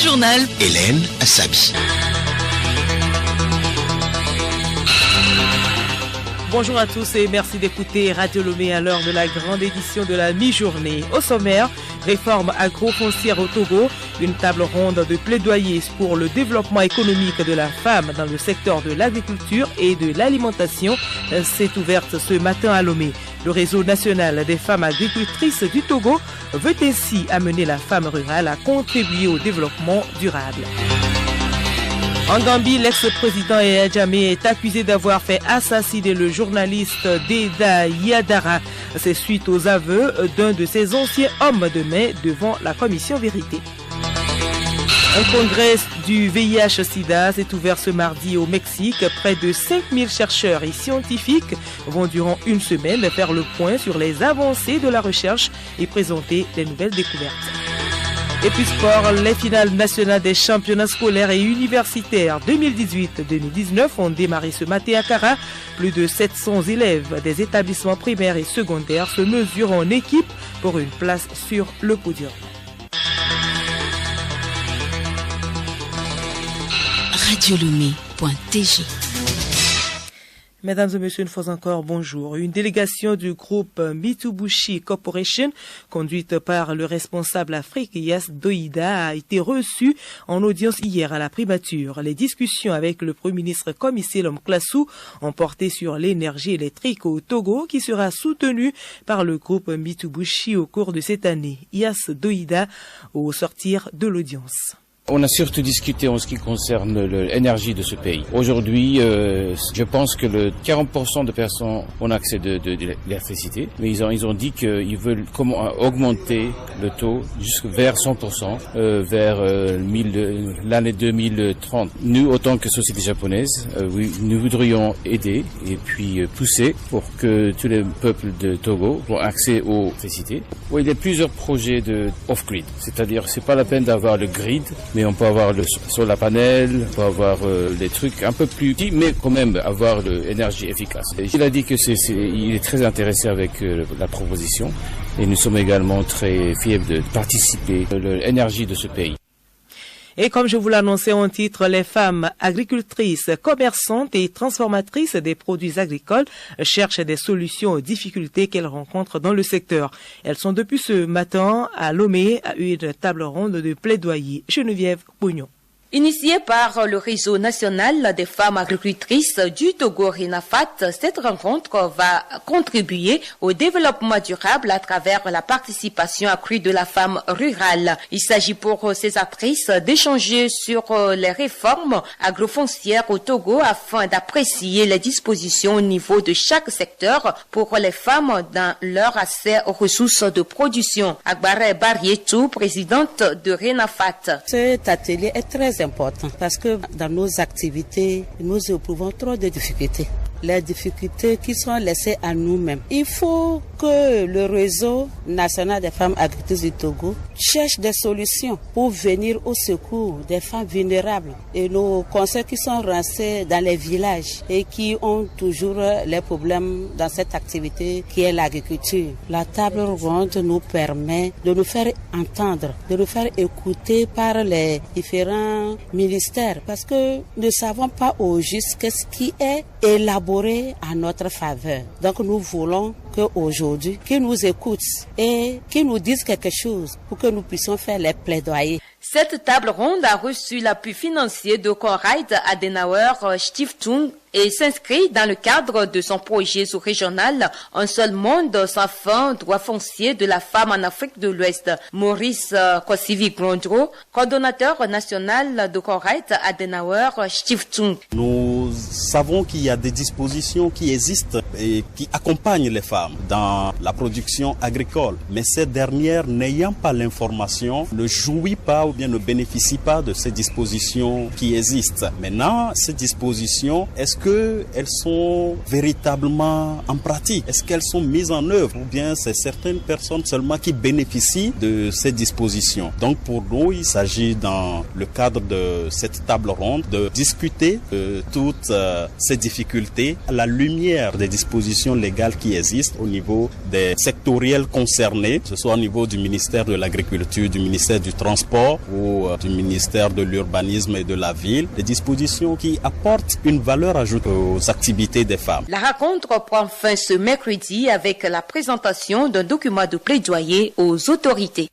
journal. Hélène Assabi. Bonjour à tous et merci d'écouter Radio Lomé à l'heure de la grande édition de la mi-journée. Au sommaire, réforme agro-foncière au Togo, une table ronde de plaidoyer pour le développement économique de la femme dans le secteur de l'agriculture et de l'alimentation s'est ouverte ce matin à Lomé. Le réseau national des femmes agricultrices du Togo veut ainsi amener la femme rurale à contribuer au développement durable. En Gambie, l'ex-président Yahya Jammeh est accusé d'avoir fait assassiner le journaliste Deda Yadara. C'est suite aux aveux d'un de ses anciens hommes de main devant la commission vérité. Un congrès du VIH-Sida s'est ouvert ce mardi au Mexique. Près de 5000 chercheurs et scientifiques vont durant une semaine faire le point sur les avancées de la recherche et présenter les nouvelles découvertes. Et puis sport, les finales nationales des championnats scolaires et universitaires 2018-2019 ont démarré ce matin à Kara. Plus de 700 élèves des établissements primaires et secondaires se mesurent en équipe pour une place sur le podium. Radiolomé.tg. Mesdames et messieurs, une fois encore, bonjour. Une délégation du groupe Mitsubishi Corporation, conduite par le responsable Afrique, Yas Doïda, a été reçue en audience hier à la primature. Les discussions avec le Premier ministre Comissé Lom Klassou ont porté sur l'énergie électrique au Togo, qui sera soutenue par le groupe Mitsubishi au cours de cette année. Yas Doïda, au sortir de l'audience. On a surtout discuté en ce qui concerne l'énergie de ce pays. Aujourd'hui, je pense que 40% de personnes ont accès de l'électricité, mais ils ont dit qu'ils veulent augmenter le taux jusqu'à vers 100%, vers l'année 2030. Nous, autant que société japonaise, oui, nous voudrions aider et puis pousser pour que tous les peuples de Togo aient accès aux électricité. Oui, il y a plusieurs projets de off-grid, c'est-à-dire c'est pas la peine d'avoir le grid, mais on peut avoir le solar panel, on peut avoir des trucs un peu plus petits, mais quand même avoir l'énergie efficace. Il a dit que il est très intéressé avec la proposition et nous sommes également très fiers de participer à l'énergie de ce pays. Et comme je vous l'annonçais en titre, les femmes agricultrices, commerçantes et transformatrices des produits agricoles cherchent des solutions aux difficultés qu'elles rencontrent dans le secteur. Elles sont depuis ce matin à Lomé à une table ronde de plaidoyer. Geneviève Pognon. Initiée par le réseau national des femmes agricultrices du Togo RENAFAT, cette rencontre va contribuer au développement durable à travers la participation accrue de la femme rurale. Il s'agit pour ces actrices d'échanger sur les réformes agrofoncières au Togo afin d'apprécier les dispositions au niveau de chaque secteur pour les femmes dans leur accès aux ressources de production. Agbare Barietou, présidente de RENAFAT. Cet atelier est très important parce que dans nos activités, nous éprouvons trop de difficultés. Les difficultés qui sont laissées à nous-mêmes. Il faut que le réseau national des femmes agricultrices du Togo cherche des solutions pour venir au secours des femmes vulnérables et nos conseils qui sont rancés dans les villages et qui ont toujours les problèmes dans cette activité qui est l'agriculture. La table ronde nous permet de nous faire entendre, de nous faire écouter par les différents ministères parce que nous ne savons pas au juste qu'est-ce qui est élaboré à notre faveur. Donc nous voulons qu'aujourd'hui, qu'ils nous écoutent et qu'ils nous disent quelque chose pour que nous puissions faire les plaidoyers. Cette table ronde a reçu l'appui financier de Konrad Adenauer Stiftung et s'inscrit dans le cadre de son projet sous-régional Un seul monde sans fin, droit foncier de la femme en Afrique de l'Ouest. Maurice Kosivi Grondro, coordonnateur national de Konrad Adenauer Stiftung. Nous savons qu'il y a des dispositions qui existent et qui accompagnent les femmes dans la production agricole, mais ces dernières, n'ayant pas l'information, ne jouissent pas ou bien ne bénéficient pas de ces dispositions qui existent. Maintenant, ces dispositions, est-ce qu'elles sont véritablement en pratique? Est-ce qu'elles sont mises en œuvre? Ou bien c'est certaines personnes seulement qui bénéficient de ces dispositions? Donc pour nous, il s'agit dans le cadre de cette table ronde de discuter de toutes toutes ces difficultés à la lumière des dispositions légales qui existent au niveau des sectoriels concernés, que ce soit au niveau du ministère de l'Agriculture, du ministère du Transport ou du ministère de l'Urbanisme et de la Ville, des dispositions qui apportent une valeur ajoutée aux activités des femmes. La rencontre prend fin ce mercredi avec la présentation d'un document de plaidoyer aux autorités.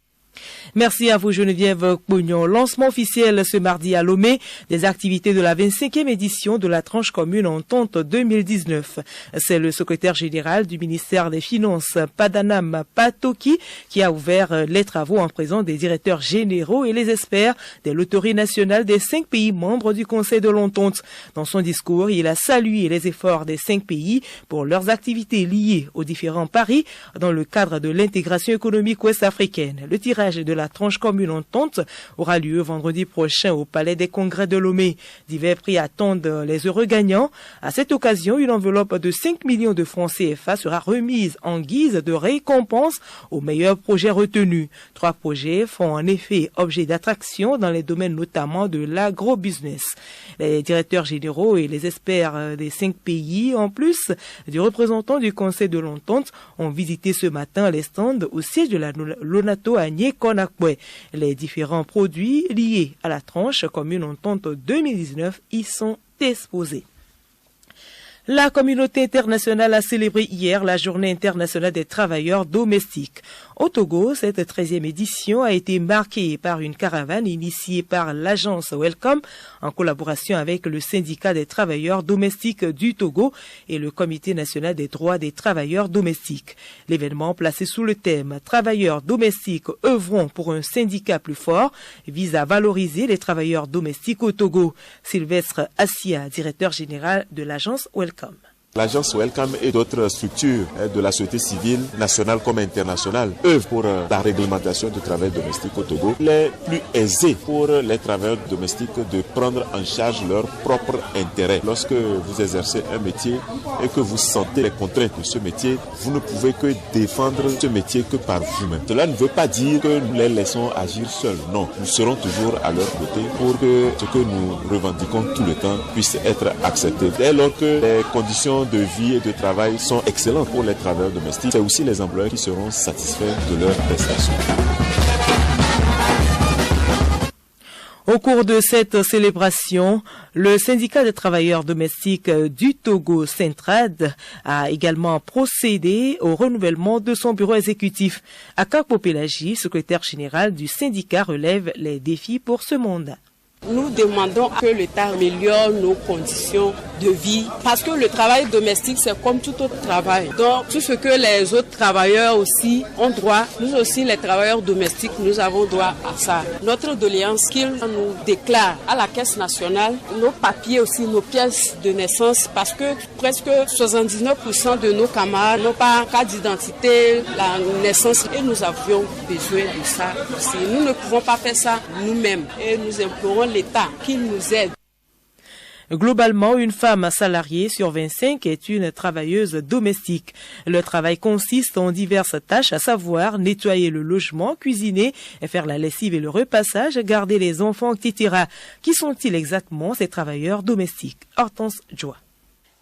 Merci à vous Geneviève Pognon. Lancement officiel ce mardi à Lomé des activités de la 25e édition de la tranche commune Entente 2019. C'est le secrétaire général du ministère des Finances, Padanam Patoki, qui a ouvert les travaux en présence des directeurs généraux et les experts des loteries nationales des 5 pays membres du Conseil de l'Entente. Dans son discours, il a salué les efforts des 5 pays pour leurs activités liées aux différents paris dans le cadre de l'intégration économique ouest-africaine. Le tirage de la tranche commune Entente aura lieu vendredi prochain au Palais des Congrès de Lomé. Divers prix attendent les heureux gagnants. À cette occasion, une enveloppe de 5 millions de francs CFA sera remise en guise de récompense aux meilleurs projets retenus. 3 projets font en effet objet d'attraction dans les domaines notamment de l'agro-business. Les directeurs généraux et les experts des 5 pays, en plus du représentant du Conseil de l'Entente, ont visité ce matin les stands au siège de la Lonato à Niékonakwe. Les différents produits liés à la tranche commune Entente 2019 y sont exposés. La communauté internationale a célébré hier la Journée internationale des travailleurs domestiques. Au Togo, cette 13e édition a été marquée par une caravane initiée par l'agence Welcome en collaboration avec le syndicat des travailleurs domestiques du Togo et le Comité national des droits des travailleurs domestiques. L'événement, placé sous le thème « Travailleurs domestiques œuvrons pour un syndicat plus fort » vise à valoriser les travailleurs domestiques au Togo. Sylvestre Assia, directeur général de l'agence Welcome. L'agence Welcome et d'autres structures de la société civile nationale comme internationale œuvrent pour la réglementation du travail domestique au Togo. Il est plus aisé pour les travailleurs domestiques de prendre en charge leurs propres intérêts. Lorsque vous exercez un métier et que vous sentez les contraintes de ce métier, vous ne pouvez que défendre ce métier que par vous-même. Cela ne veut pas dire que nous les laissons agir seuls. Non, nous serons toujours à leur côté pour que ce que nous revendiquons tout le temps puisse être accepté. Dès lors que les conditions de vie et de travail sont excellents pour les travailleurs domestiques, c'est aussi les employeurs qui seront satisfaits de leurs prestations. Au cours de cette célébration, le syndicat des travailleurs domestiques du Togo, Centrad, a également procédé au renouvellement de son bureau exécutif. Akakpo Pelagi, secrétaire général du syndicat, relève les défis pour ce mandat. Nous demandons que l'État améliore nos conditions de vie parce que le travail domestique, c'est comme tout autre travail. Donc, tout ce que les autres travailleurs aussi ont droit, nous aussi, les travailleurs domestiques, nous avons droit à ça. Notre doléance qu'ils nous déclarent à la Caisse nationale, nos papiers aussi, nos pièces de naissance, parce que presque 79% de nos camarades n'ont pas carte d'identité, la naissance, et nous avions besoin de ça aussi. Nous ne pouvons pas faire ça nous-mêmes et nous implorons l'État qui nous aide. Globalement, une femme salariée sur 25 est une travailleuse domestique. Le travail consiste en diverses tâches, à savoir nettoyer le logement, cuisiner, faire la lessive et le repassage, garder les enfants, etc. Qui sont-ils exactement, ces travailleurs domestiques? Hortense Joie.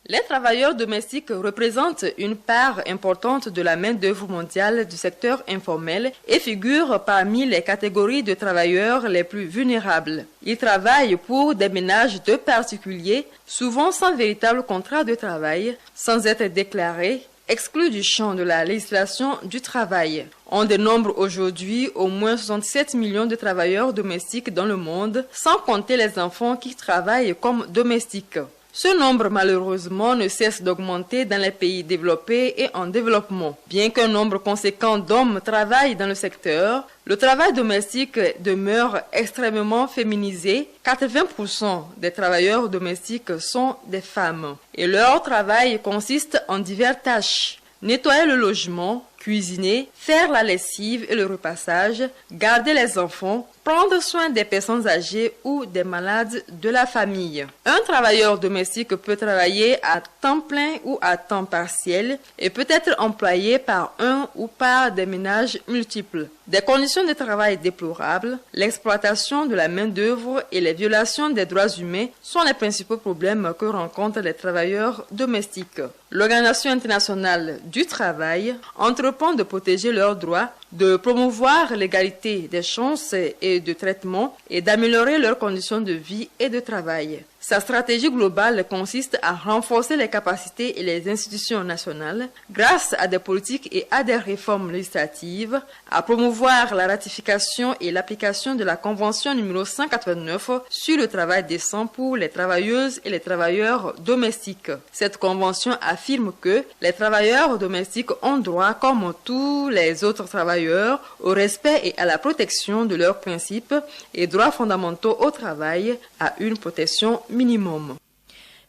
Les travailleurs domestiques représentent une part importante de la main-d'œuvre mondiale du secteur informel et figurent parmi les catégories de travailleurs les plus vulnérables. Ils travaillent pour des ménages de particuliers, souvent sans véritable contrat de travail, sans être déclarés, exclus du champ de la législation du travail. On dénombre aujourd'hui au moins 67 millions de travailleurs domestiques dans le monde, sans compter les enfants qui travaillent comme domestiques. Ce nombre, malheureusement, ne cesse d'augmenter dans les pays développés et en développement. Bien qu'un nombre conséquent d'hommes travaillent dans le secteur, le travail domestique demeure extrêmement féminisé. 80% des travailleurs domestiques sont des femmes. Et leur travail consiste en diverses tâches. Nettoyer le logement, cuisiner, faire la lessive et le repassage, garder les enfants, prendre soin des personnes âgées ou des malades de la famille. Un travailleur domestique peut travailler à temps plein ou à temps partiel et peut être employé par un ou par des ménages multiples. Des conditions de travail déplorables, l'exploitation de la main-d'œuvre et les violations des droits humains sont les principaux problèmes que rencontrent les travailleurs domestiques. L'Organisation internationale du travail entreprend de protéger leurs droits, de promouvoir l'égalité des chances et de traitement et d'améliorer leurs conditions de vie et de travail. Sa stratégie globale consiste à renforcer les capacités et les institutions nationales grâce à des politiques et à des réformes législatives, à promouvoir la ratification et l'application de la Convention numéro 189 sur le travail décent pour les travailleuses et les travailleurs domestiques. Cette convention affirme que les travailleurs domestiques ont droit, comme tous les autres travailleurs, au respect et à la protection de leurs principes et droits fondamentaux au travail, à une protection minimum.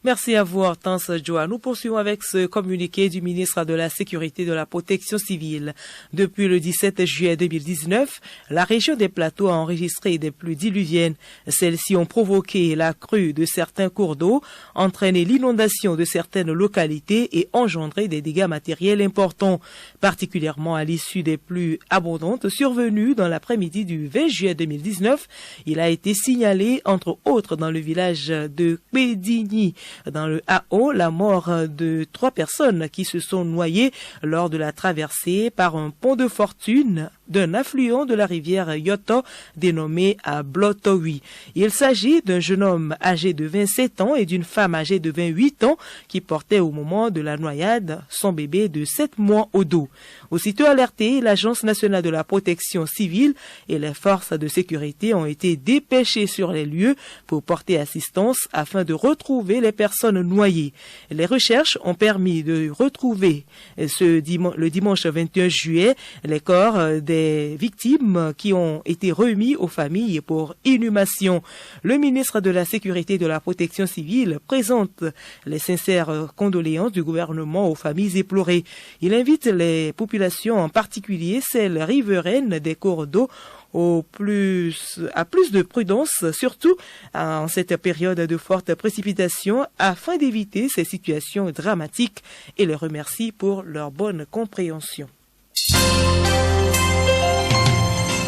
Merci à vous, Hortense Joa. Nous poursuivons avec ce communiqué du ministre de la Sécurité et de la Protection civile. Depuis le 17 juillet 2019, la région des Plateaux a enregistré des pluies diluviennes. Celles-ci ont provoqué la crue de certains cours d'eau, entraîné l'inondation de certaines localités et engendré des dégâts matériels importants, particulièrement à l'issue des pluies abondantes survenues dans l'après-midi du 20 juillet 2019. Il a été signalé, entre autres, dans le village de Pédigny, dans le AO, la mort de 3 personnes qui se sont noyées lors de la traversée par un pont de fortune d'un affluent de la rivière Yoto dénommé à Blotowi. Il s'agit d'un jeune homme âgé de 27 ans et d'une femme âgée de 28 ans qui portait au moment de la noyade son bébé de 7 mois au dos. Aussitôt alerté, l'Agence nationale de la protection civile et les forces de sécurité ont été dépêchées sur les lieux pour porter assistance afin de retrouver les personnes noyées. Les recherches ont permis de retrouver le dimanche 21 juillet les corps des victimes qui ont été remis aux familles pour inhumation. Le ministre de la Sécurité et de la Protection civile présente les sincères condoléances du gouvernement aux familles éplorées. Il invite les populations, en particulier celles riveraines des cours d'eau, à plus de prudence, surtout en cette période de forte précipitation, afin d'éviter ces situations dramatiques, et les remercie pour leur bonne compréhension.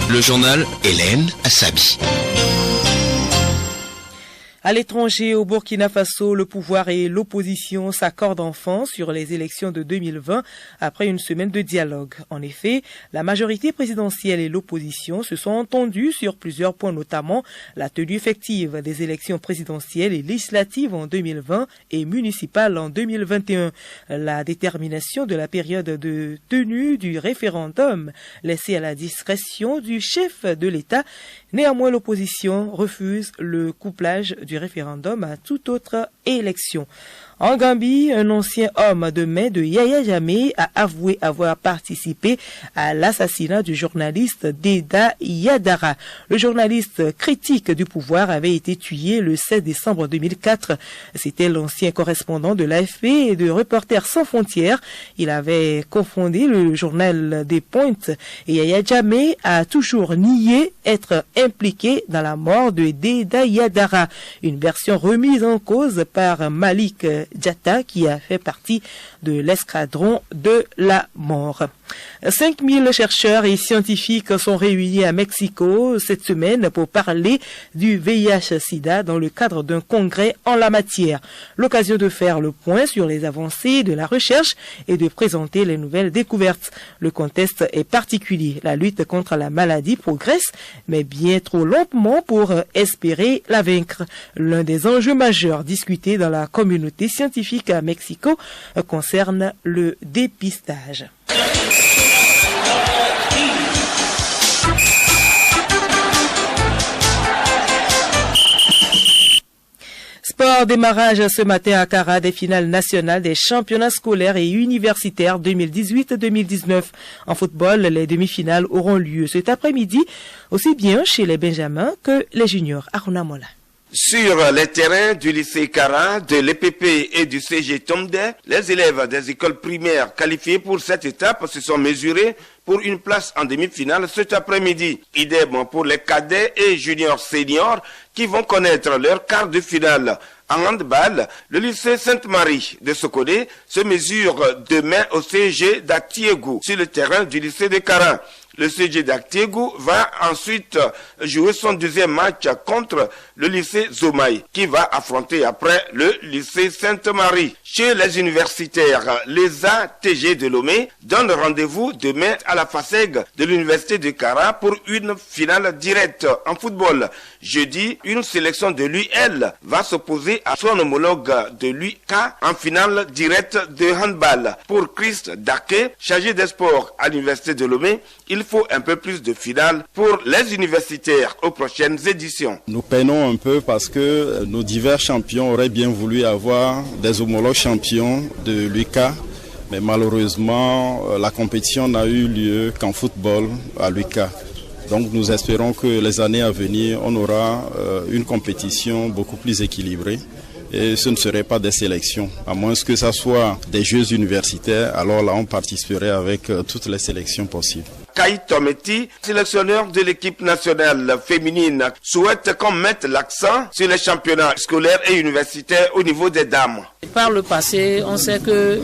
Le journal Hélène Assabi. À l'étranger, au Burkina Faso, le pouvoir et l'opposition s'accordent enfin sur les élections de 2020 après une semaine de dialogue. En effet, la majorité présidentielle et l'opposition se sont entendus sur plusieurs points, notamment la tenue effective des élections présidentielles et législatives en 2020 et municipales en 2021. La détermination de la période de tenue du référendum laissée à la discrétion du chef de l'État. Néanmoins, l'opposition refuse le couplage du référendum à toute autre élection. En Gambie, un ancien homme de main de Yaya Jammeh a avoué avoir participé à l'assassinat du journaliste Deda Yadara. Le journaliste critique du pouvoir avait été tué le 16 décembre 2004. C'était l'ancien correspondant de l'AFP et de Reporters sans frontières. Il avait cofondé le journal des Pointes et Yaya Jammeh a toujours nié être impliqué dans la mort de Deda Yadara. Une version remise en cause par Malik Diatta, qui a fait partie de l'escadron de la mort. 5000 chercheurs et scientifiques sont réunis à Mexico cette semaine pour parler du VIH-Sida dans le cadre d'un congrès en la matière. L'occasion de faire le point sur les avancées de la recherche et de présenter les nouvelles découvertes. Le contexte est particulier. La lutte contre la maladie progresse, mais bien trop lentement pour espérer la vaincre. L'un des enjeux majeurs discutés dans la communauté scientifique à Mexico concerne le dépistage. Sport, démarrage ce matin à Cara des finales nationales des championnats scolaires et universitaires 2018-2019. En football, les demi-finales auront lieu cet après-midi, aussi bien chez les Benjamins que les juniors. Aruna Mola. Sur les terrains du lycée Kara, de l'EPP et du CG Tomde, les élèves des écoles primaires qualifiés pour cette étape se sont mesurés pour une place en demi-finale cet après-midi. Idem pour les cadets et juniors seniors qui vont connaître leur quart de finale. En handball, le lycée Sainte-Marie de Sokodé se mesure demain au CG d'Actiégou sur le terrain du lycée de Kara. Le CG d'Actiégou va ensuite jouer son deuxième match contre le lycée Zomaï, qui va affronter après le lycée Sainte-Marie. Chez les universitaires, les ATG de Lomé donnent rendez-vous demain à la FASEG de l'université de Kara pour une finale directe en football. Jeudi, une sélection de l'UL va s'opposer à son homologue de l'UK en finale directe de handball. Pour Christ Daké, chargé des sports à l'université de Lomé, il faut un peu plus de finales pour les universitaires aux prochaines éditions. Nous peinons un peu parce que nos divers champions auraient bien voulu avoir des homologues champions de l'UK, mais malheureusement la compétition n'a eu lieu qu'en football à l'UK. Donc nous espérons que les années à venir, on aura une compétition beaucoup plus équilibrée. Et ce ne serait pas des sélections, à moins que ce soit des Jeux universitaires, alors là on participerait avec toutes les sélections possibles. Kai Tometi, sélectionneur de l'équipe nationale féminine, souhaite qu'on mette l'accent sur les championnats scolaires et universitaires au niveau des dames. Par le passé, on sait que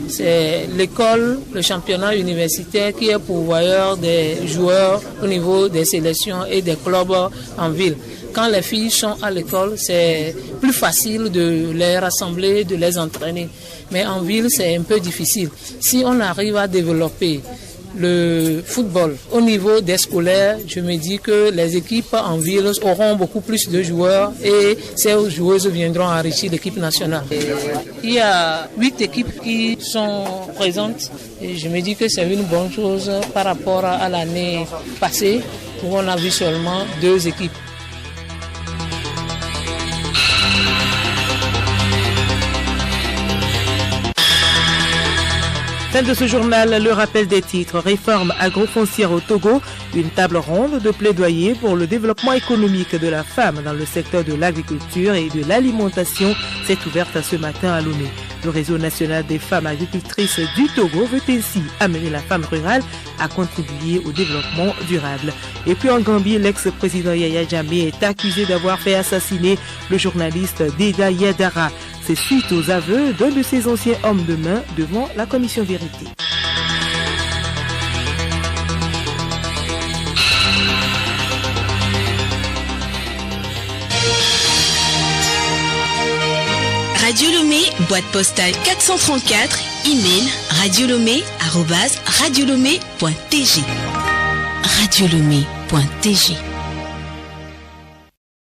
c'est l'école, le championnat universitaire qui est pourvoyeur des joueurs au niveau des sélections et des clubs en ville. Quand les filles sont à l'école, c'est plus facile de les rassembler, de les entraîner. Mais en ville, c'est un peu difficile. Si on arrive à développer le football au niveau des scolaires, je me dis que les équipes en ville auront beaucoup plus de joueurs et ces joueuses viendront enrichir l'équipe nationale. Il y a 8 équipes qui sont présentes et je me dis que c'est une bonne chose par rapport à l'année passée où on a vu seulement 2 équipes. Fin de ce journal, le rappel des titres. Réforme agrofoncière au Togo, une table ronde de plaidoyer pour le développement économique de la femme dans le secteur de l'agriculture et de l'alimentation s'est ouverte ce matin à Lomé. Le réseau national des femmes agricultrices du Togo veut ainsi amener la femme rurale à contribuer au développement durable. Et puis en Gambie, l'ex-président Yaya Jammeh est accusé d'avoir fait assassiner le journaliste Deda Yadara. C'est suite aux aveux d'un de ses anciens hommes de main devant la commission vérité. Radio Lomé, boîte postale 434, email radiolomé@radiolomé.tg. radiolomé.tg